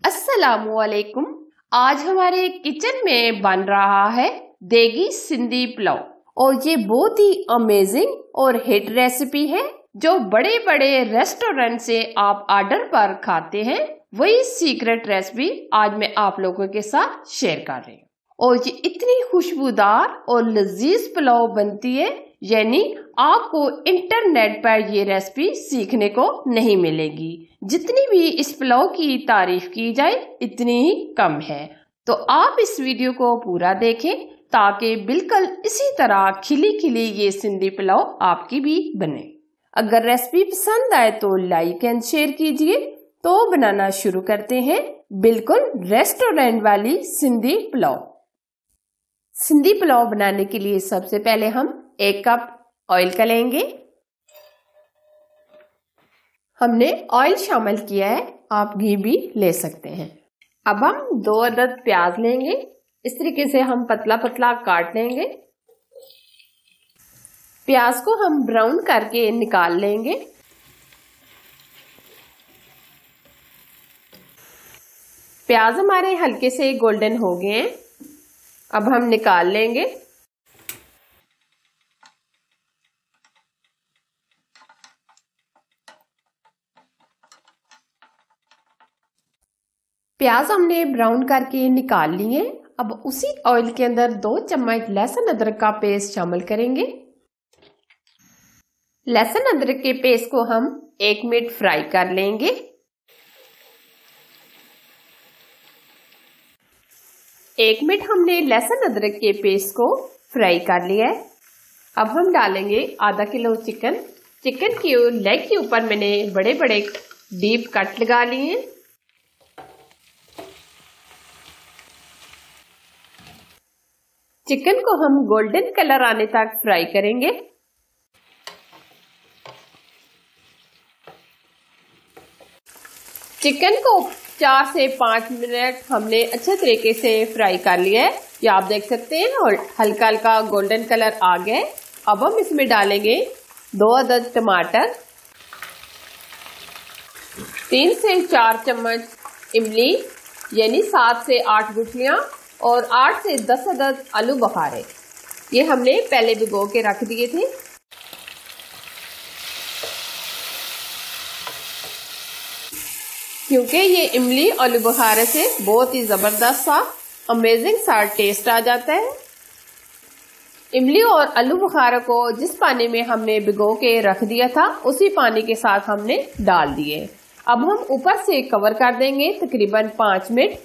अस्सलामुअलैकुम। आज हमारे किचन में बन रहा है देगी सिंधी पुलाव और ये बहुत ही अमेजिंग और हिट रेसिपी है जो बड़े बड़े रेस्टोरेंट से आप ऑर्डर पर खाते हैं। वही सीक्रेट रेसिपी आज मैं आप लोगों के साथ शेयर कर रही हूँ और ये इतनी खुशबूदार और लजीज पुलाव बनती है, यानी आपको इंटरनेट पर ये रेसिपी सीखने को नहीं मिलेगी। जितनी भी इस पुलाव की तारीफ की जाए इतनी ही कम है। तो आप इस वीडियो को पूरा देखें ताकि बिल्कुल इसी तरह खिली खिली ये सिंधी पुलाव आपकी भी बने। अगर रेसिपी पसंद आए तो लाइक एंड शेयर कीजिए। तो बनाना शुरू करते हैं बिल्कुल रेस्टोरेंट वाली सिंधी पुलाव। सिंधी पुलाव बनाने के लिए सबसे पहले हम 1 कप ऑयल का लेंगे। हमने ऑयल शामिल किया है, आप घी भी ले सकते हैं। अब हम 2 अदद प्याज लेंगे। इस तरीके से हम पतला पतला काट लेंगे। प्याज को हम ब्राउन करके निकाल लेंगे। प्याज हमारे हल्के से गोल्डन हो गए हैं, अब हम निकाल लेंगे। प्याज हमने ब्राउन करके निकाल लिए। अब उसी ऑयल के अंदर 2 चम्मच लहसुन अदरक का पेस्ट शामिल करेंगे। लहसुन अदरक के पेस्ट को हम 1 मिनट फ्राई कर लेंगे। एक मिनट हमने लहसुन अदरक के पेस्ट को फ्राई कर लिया है। अब हम डालेंगे आधा किलो चिकन। चिकन की लेग के ऊपर मैंने बड़े बड़े डीप कट लगा लिए हैं। चिकन को हम गोल्डन कलर आने तक फ्राई करेंगे। चिकन को 4 से 5 मिनट हमने अच्छे तरीके से फ्राई कर लिया है, ये आप देख सकते हैं, और हल्का हल्का गोल्डन कलर आ गया है। अब हम इसमें डालेंगे 2 अदद टमाटर, 3 से 4 चम्मच इमली यानी 7 से 8 गुठलियां और 8 से 10 अदद आलू बुखारे। ये हमने पहले भिगो के रख दिए थे। क्योंकि ये इमली आलू बुखारे से बहुत ही जबरदस्त सा अमेजिंग सा टेस्ट आ जाता है। इमली और आलू बुखारे को जिस पानी में हमने भिगो के रख दिया था उसी पानी के साथ हमने डाल दिए। अब हम ऊपर से कवर कर देंगे तकरीबन 5 मिनट।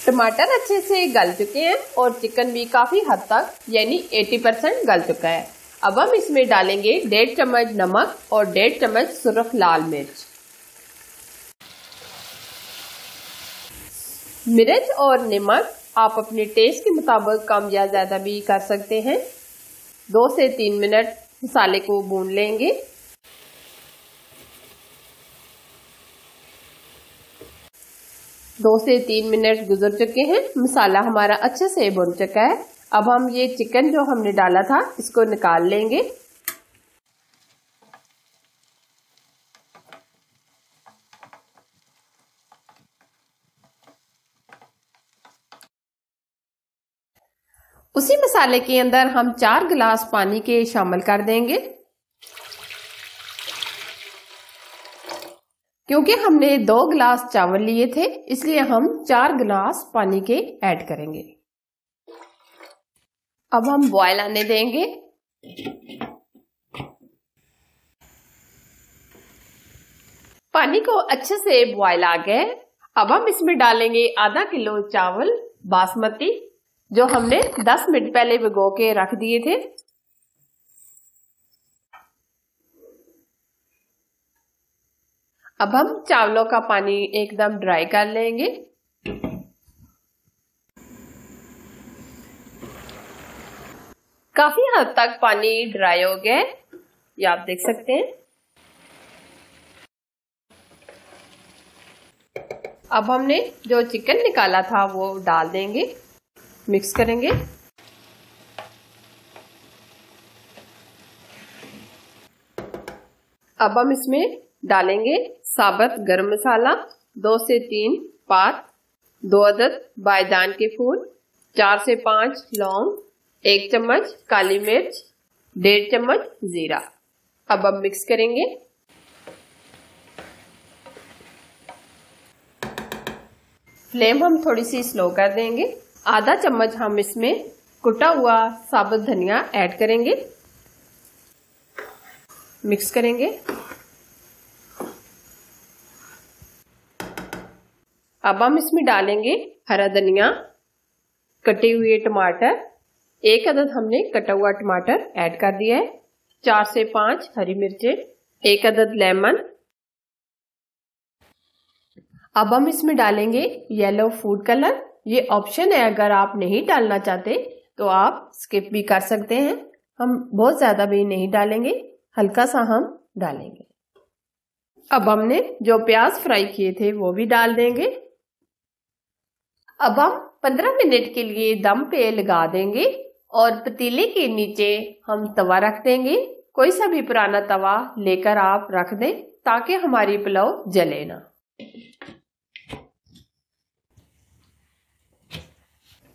टमाटर अच्छे से गल चुके हैं और चिकन भी काफी हद तक यानी 80% गल चुका है। अब हम इसमें डालेंगे 1.5 चम्मच नमक और 1.5 चम्मच सुर्ख लाल मिर्च। मिर्च और नमक आप अपने टेस्ट के मुताबिक कम या ज्यादा भी कर सकते हैं। 2 से 3 मिनट मसाले को भून लेंगे। दो से 3 मिनट गुजर चुके हैं, मसाला हमारा अच्छे से भुन चुका है। अब हम ये चिकन जो हमने डाला था इसको निकाल लेंगे। उसी मसाले के अंदर हम 4 गिलास पानी के शामिल कर देंगे। क्योंकि हमने 2 गिलास चावल लिए थे इसलिए हम 4 गिलास पानी के ऐड करेंगे। अब हम बॉयल आने देंगे। पानी को अच्छे से बॉयल आ गए। अब हम इसमें डालेंगे आधा किलो चावल बासमती जो हमने 10 मिनट पहले भिगो के रख दिए थे। अब हम चावलों का पानी एकदम ड्राई कर लेंगे। काफी हद तक पानी ड्राई हो गया है, ये आप देख सकते हैं। अब हमने जो चिकन निकाला था वो डाल देंगे, मिक्स करेंगे। अब हम इसमें डालेंगे साबुत गरम मसाला 2 से 3 पात, 2 अदद बायदान के फूल, 4 से 5 लौंग, 1 चम्मच काली मिर्च, 1.5 चम्मच जीरा। अब हम मिक्स करेंगे। फ्लेम हम थोड़ी सी स्लो कर देंगे। आधा चम्मच हम इसमें कुटा हुआ साबुत धनिया ऐड करेंगे, मिक्स करेंगे। अब हम इसमें डालेंगे हरा धनिया, कटे हुए टमाटर, 1 अदद हमने कटा हुआ टमाटर ऐड कर दिया है, 4 से 5 हरी मिर्चें, 1 अदद लेमन। अब हम इसमें डालेंगे येलो फूड कलर। ये ऑप्शन है, अगर आप नहीं डालना चाहते तो आप स्किप भी कर सकते हैं। हम बहुत ज्यादा भी नहीं डालेंगे, हल्का सा हम डालेंगे। अब हमने जो प्याज फ्राई किए थे वो भी डाल देंगे। अब हम 15 मिनट के लिए दम पे लगा देंगे और पतीले के नीचे हम तवा रख देंगे। कोई सा भी पुराना तवा लेकर आप रख दें ताकि हमारी पुलाव जले ना।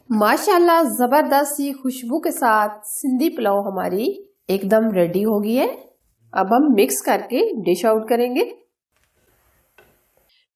माशाल्लाह जबरदस्त सी खुशबू के साथ सिंधी पुलाव हमारी एकदम रेडी हो गई है। अब हम मिक्स करके डिश आउट करेंगे।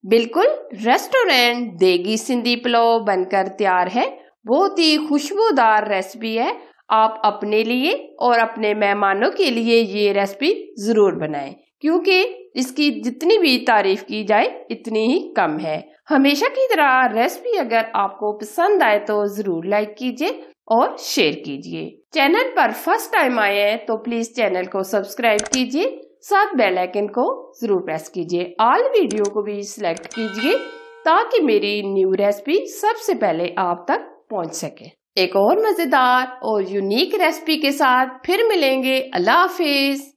बिल्कुल रेस्टोरेंट देगी सिंधी पुलाव बनकर तैयार है। बहुत ही खुशबूदार रेसिपी है। आप अपने लिए और अपने मेहमानों के लिए ये रेसिपी जरूर बनाएं, क्योंकि इसकी जितनी भी तारीफ की जाए इतनी ही कम है। हमेशा की तरह रेसिपी अगर आपको पसंद आए तो जरूर लाइक कीजिए और शेयर कीजिए। चैनल पर फर्स्ट टाइम आए हैं तो प्लीज चैनल को सब्सक्राइब कीजिए, साथ बेल आइकन को जरूर प्रेस कीजिए। ऑल वीडियो को भी सिलेक्ट कीजिए ताकि मेरी न्यू रेसिपी सबसे पहले आप तक पहुंच सके। एक और मजेदार और यूनिक रेसिपी के साथ फिर मिलेंगे। अल्लाह हाफिज।